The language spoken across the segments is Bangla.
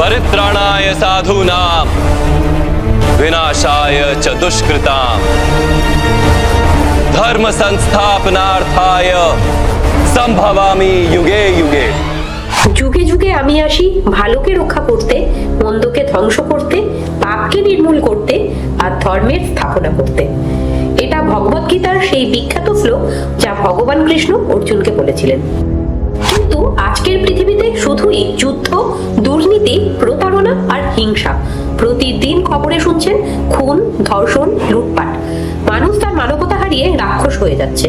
परित्राणाय साधूनां विनाशाय च दुष्कृतां धर्म संस्थापनार्थाय संभवामि युगे युगे। যুগে যুগে আমি আসি ভালোকে রক্ষা করতে, মন্দকে ধ্বংস করতে, পাপকে নির্মূল করতে আর ধর্মের স্থাপনা করতে। এটা ভগবদ গীতার সেই বিখ্যাত শ্লোক যা ভগবান কৃষ্ণ অর্জুনকে বলেছিলেন। কিন্তু আজকের পৃথিবীতে শুধুই যুদ্ধ, দুর্নীতি, প্রতারণা আর হিংসা। প্রতিদিন খবরে শুনছেন খুন, ধর্ষণ, লুটপাট। মানুষ তার মানবতা হারিয়ে রাক্ষস হয়ে যাচ্ছে।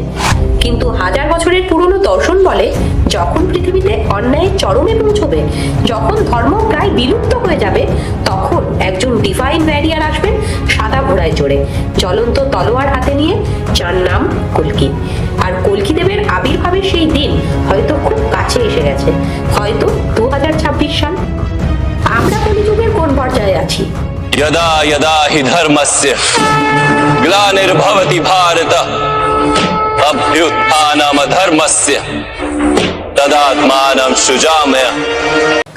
কিন্তু হাজার বছরের পুরনো দর্শন বলে, যখন পৃথিবীতে অন্যায়ের চরমে পৌঁছবে, যখন ধর্ম প্রায় বিলুপ্ত হয়ে যাবে, তখন একজন ডিভাইন ওয়ারিয়ার আসবেন সাদা ঘোড়ায় চড়ে, জ্বলন্ত তলোয়ার হাতে নিয়ে, যার নাম কল্কি। আর কল্কি দেবের আবির্ভাবের সেই দিন হয়তো খুব কাছে এসে গেছে, হয়তো 2026 সাল। আমরা কলিযুগের কোন পর্যায়ে আছি? यदा यदा हि धर्मस्य ग्लानिर्भवति भारत अभ्युत्थानमधर्मस्य तदात्मानं सृजाम्यहम्।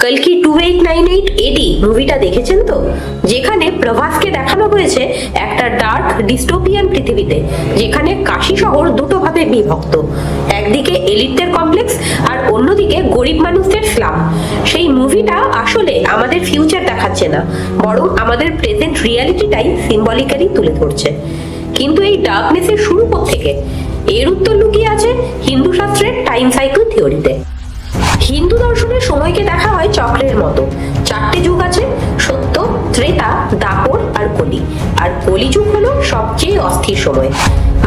কল্কি 2898 এডি মুভিটা দেখেছেন তো? যেখানে প্রভাসকে দেখানো হয়েছে একটা ডার্ক ডিস্টোপিয়ান পৃথিবীতে, যেখানে কাশী শহর দুটো ভাবে বিভক্ত। একদিকে এলিটদের কমপ্লেক্স আর অন্যদিকে গরিব মানুষদের স্লাম। সেই মুভিটা আসলে আমাদের ফিউচার দেখাচ্ছে না, বরং আমাদের প্রেজেন্ট রিয়ালিটিটাই সিম্বলিক্যালি তুলে ধরছে। কিন্তু এই ডার্কনেসের শুরু কোত্থেকে? এর উত্তর লুকিয়ে আছে হিন্দু শাস্ত্রের টাইম সাইকেল থিওরিতে। হিন্দু দর্শনের সময়কে দেখা হয় চক্রের মতো। 4টে যুগ আছে: সত্য, ত্রেতা, দাপর আর কলি। আর কলিযুগ হলো সবচেয়ে অস্থির সময়।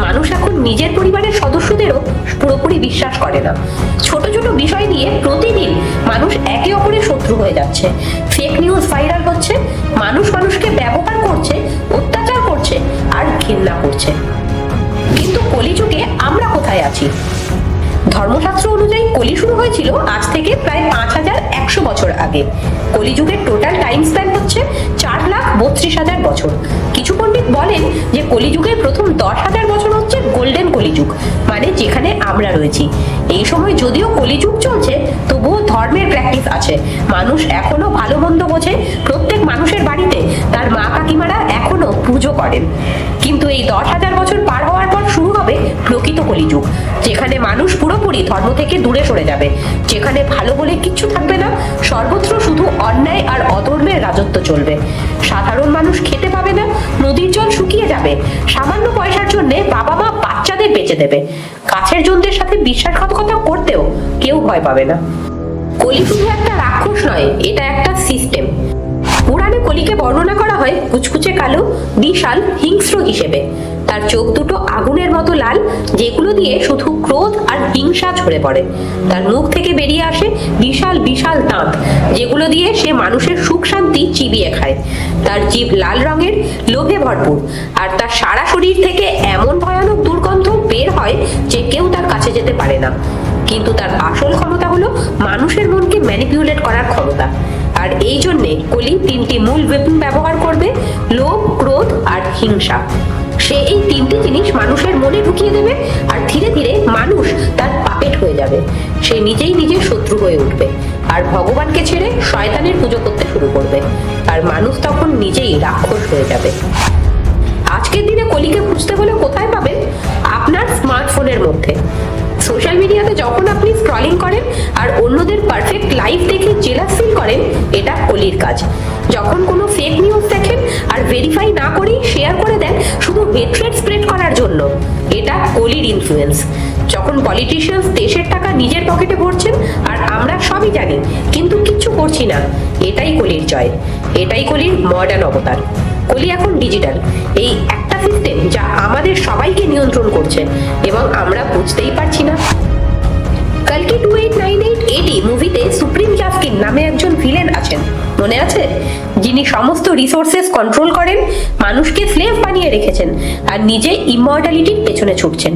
মানুষ এখন নিজের পরিবারের সদস্যদেরও পুরোপুরি বিশ্বাস করে না। ছোট ছোট বিষয় নিয়ে প্রতিদিন মানুষ একে অপরের শত্রু হয়ে যাচ্ছে। ফেক নিউজ ভাইরাল হচ্ছে, মানুষ মানুষকে ব্যবহার করছে, অত্যাচার করছে আর ঘৃণা করছে। কিন্তু কলিযুগে আমরা কোথায় আছি? ধর্মশাস্ত্র অনুযায়ী কলি শুরু হয়েছিল আজ থেকে প্রায় 5100 বছর আগে। কলিযুগের টোটাল টাইম স্প্যান হচ্ছে 4,32,000 বছর। কিছু পণ্ডিত বলেন যে কলিযুগের প্রথম 10,000 বছর হচ্ছে গোল্ডেন কলিযুগ, মানে যেখানে আমরা রয়েছি। এই সময় যদিও কলিযুগ চলছে, তবুও ধর্মের প্র্যাকটিস আছে। মানুষ এখনো ভালো মন্দ বোঝে, প্রত্যেক মানুষের বাড়িতে তার মা কাকিমারা এখনো পুজো করেন। কিন্তু এই 10,000 বছর পার হওয়ার পর শুরু হবে প্রকৃত কলিযুগ, যেখানে মানুষ পুরোপুরি ধর্ম থেকে দূরে সরে যাবে, যেখানে ভালো বলে কিচ্ছু থাকবে না, সর্বত্র শুধু অন্যায় আর অধর্মের রাজত্ব চলবে। সাধারণ মানুষ খেতে পাবে না, নদীর জল শুকিয়ে যাবে, সামান্য পয়সার জন্য বাবা মা বাচ্চাদের বেঁচে দেবে, কাছের জনদের সাথে বিশ্বাসঘাতকতা করতেও কেউ ভয় পাবে না। কলি শুধু একটা রাক্ষস নয়, এটা একটা সিস্টেম। পুরাণে কলিকে বর্ণনা করা হয় কুচকুচে কালো, বিশাল, হিংস্র হিসেবে। তার চোখ দুটো আগুনের মতো লাল, যেগুলো দিয়ে শুধু ক্রোধ আর হিংসা ঝরে পড়ে। তার মুখ থেকে বেরিয়ে আসে বিশাল বিশাল দাঁত, যেগুলো দিয়ে সে মানুষের সুখ শান্তি চিবিয়ে খায়। তার জিভ লাল রঙের, লোভে ভরপুর, আর তার সারা শরীর থেকে এমন ভয়ানক দুর্গন্ধ বের হয় যে কেউ তার কাছে যেতে পারে না। কিন্তু তার আসল ক্ষমতা হলো মানুষের মনকে ম্যানিপুলেট করার ক্ষমতা। আর এই জন্যে কলি 3টি মূল ওয়েপন ব্যবহার করবে: লোভ, ক্রোধ আর হিংসা। সে এই 3টি জিনিস মানুষের মনে ঢুকিয়ে দেবে, আর ধীরে ধীরে মানুষ তার পাপেট হয়ে যাবে। সে নিজেই নিজের শত্রু হয়ে উঠবে, আর ভগবানকে ছেড়ে শয়তানের পুজো করতে শুরু করবে, আর মানুষ তখন নিজেই রাক্ষস হয়ে যাবে। আজকের দিনে কলিকে খুঁজতে হলে কোথায় পাবেন? আপনার স্মার্টফোনের মধ্যে। সোশ্যাল মিডিয়াতে যখন আপনি স্ক্রলিং করেন আর অন্যদের পারফেক্ট লাইফ দেখে জেলাস ফিল করেন, এটা কলির কাজ। যখন কোনো ফেক নিউজ দেখেন আর ভেরিফাই না করেই শেয়ার করে দেন শুধু হেট্রেড স্প্রেড করার জন্য, এটা কলির ইনফ্লুয়েন্স। যখন পলিটিশিয়ানস দেশের টাকা নিজের পকেটে ভরছেন আর আমরা সবই জানি কিন্তু কিচ্ছু করছি না, এটাই কলির জয়, এটাই কলির মডার্ন অবতার। কলি এখন ডিজিটাল, এই একটা সিস্টেম যা আমাদের সবাইকে নিয়ন্ত্রণ করছে এবং আমরা বুঝতেই পারছি না। কল্কি 2898 এডি মুভিতে সুপ্রিম জাস্কিন নামে একজন ভিলেন আছেন, মনে আছে? যিনি সমস্ত রিসোর্সেস কন্ট্রোল করেন, মানুষকে স্লেভ বানিয়ে রেখেছেন আর নিজে ইমর্টালিটির পেছনে ছুটছেন।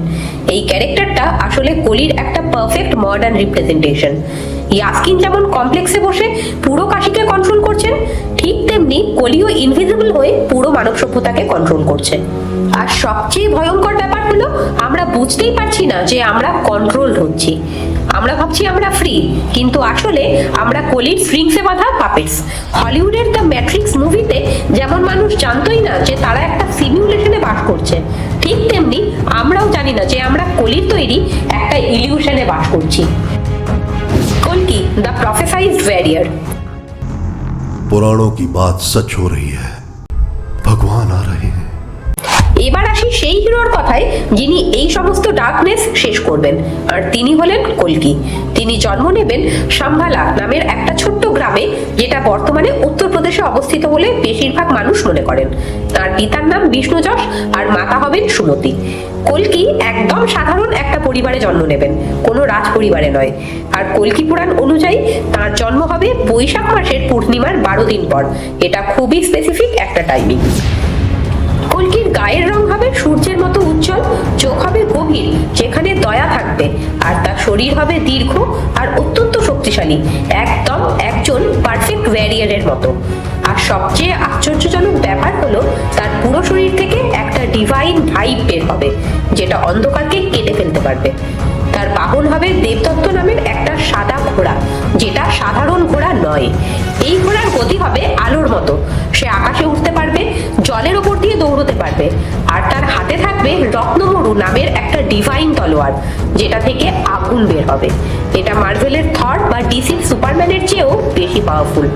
এই ক্যারেক্টারটা আসলে কলির একটা পারফেক্ট মডার্ন রিপ্রেজেন্টেশন। ইয়াস্কিন যেমন কমপ্লেক্সে বসে পুরো কাশীকে কন্ট্রোল করছেন, ঠিক তেমনি কলিও ইনভিজিবল হয়ে পুরো মানব সভ্যতাকে কন্ট্রোল করছে। আর সবচেয়ে ভয়ঙ্কর ব্যাপার হলো আমরা বুঝতেই পারছি না যে আমরা কন্ট্রোলড হচ্ছি। আমরা ভাবছি আমরা ফ্রি, কিন্তু আসলে আমরা কলির স্ট্রিংসে বাঁধা পাপেটস। হলিউডের দ্য ম্যাট্রিক্স মুভিতে যেমন মানুষ জানতোই না যে তারা একটা সিমিউলেশনে বাস করছে, ঠিক তেমনি আমরাও জানি না যে আমরা কলির তৈরি একটা ইলিউশনে বাস করছি। কল্কি, দ্য প্রফেসাইজড ওয়ারিয়র। पुराणों की बात सच हो रही है, भगवान आ रहे हैं। এবার আসি সেই হিরোর কথায় যিনি এই সমস্ত ডার্কনেস শেষ করবেন, আর তিনি হলেন কল্কি। তিনি জন্ম নেবেন শাম্বালা নামের একটা ছোট্ট গ্রামে, যেটা বর্তমানে উত্তরপ্রদেশে অবস্থিত বলে বেশিরভাগ মানুষ মনে করেন। তার পিতার নাম বিষ্ণু যশ আর মাতা হবেন সুমতি। কল্কি একদম সাধারণ একটা পরিবারে জন্ম নেবেন, কোনো রাজ পরিবারে নয়। আর কল্কি পুরাণ অনুযায়ী তার জন্ম হবে বৈশাখ মাসের পূর্ণিমার 12 দিন পর। এটা খুবই স্পেসিফিক একটা টাইমিং। কল্কির গায়ের রং হবে সূর্যের মতো উজ্জ্বল, চোখ হবে গভীর যেখানে দয়া থাকবে, আর তার শরীর হবে দীর্ঘ আর অত্যন্ত শক্তিশালী, একদম একজন পারফেক্ট ওয়ারিয়রের মতো। আর সবচেয়ে আশ্চর্যজনক ব্যাপার হলো তার পুরো শরীর থেকে একটা ডিভাইন ভাইব বের হবে, যেটা অন্ধকারকে কেটে ফেলতে পারবে। তার বাহন হবে দেবদত্ত নামের একটা সাদা ঘোড়া, যেটা সাধারণ ঘোড়া নয়। এই ঘোড়ার গতি হবে আলোর মতো, সে আকাশে উঠতে পারবে, জলের ওপর দিয়ে দৌড়তে পারবে, আর তার হাতে থাকবে রত্নমরু নামের একটা ডিভাইন তলোয়ার, যেটা থেকে আগুন বের হবে। এটা মার্ভেলের থর বা ডিসির সুপারম্যানের চেয়েও বেশি পাওয়ারফুল।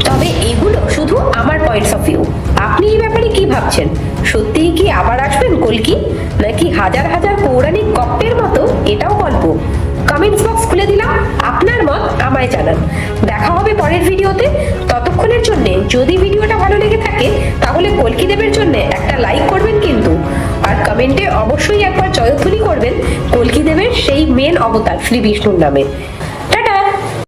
তবে এগুলো শুধু আমার পয়েন্টস অফ ভিউ। আপনি এই ব্যাপারে কি ভাবছেন? সত্যিই কি আবার আসবেন কল্কি, নাকি হাজার হাজার পৌরাণিক গল্পের মতো এটাও গল্প? কমেন্টস বক্স খুলে দিলাম, আপনার মত আমায় জানান। দেখা হবে পরের ভিডিওতে। ততক্ষণের জন্য যদি ভিডিওটা ভালো লেগে থাকে তাহলে কল্কি দেবের জন্য একটা লাইক করবেন কিন্তু, আর কমেন্টে অবশ্যই একবার জয়ধ্বনি করবেন কল্কি দেবের সেই মেন অবতার শ্রী বিষ্ণুর নামে।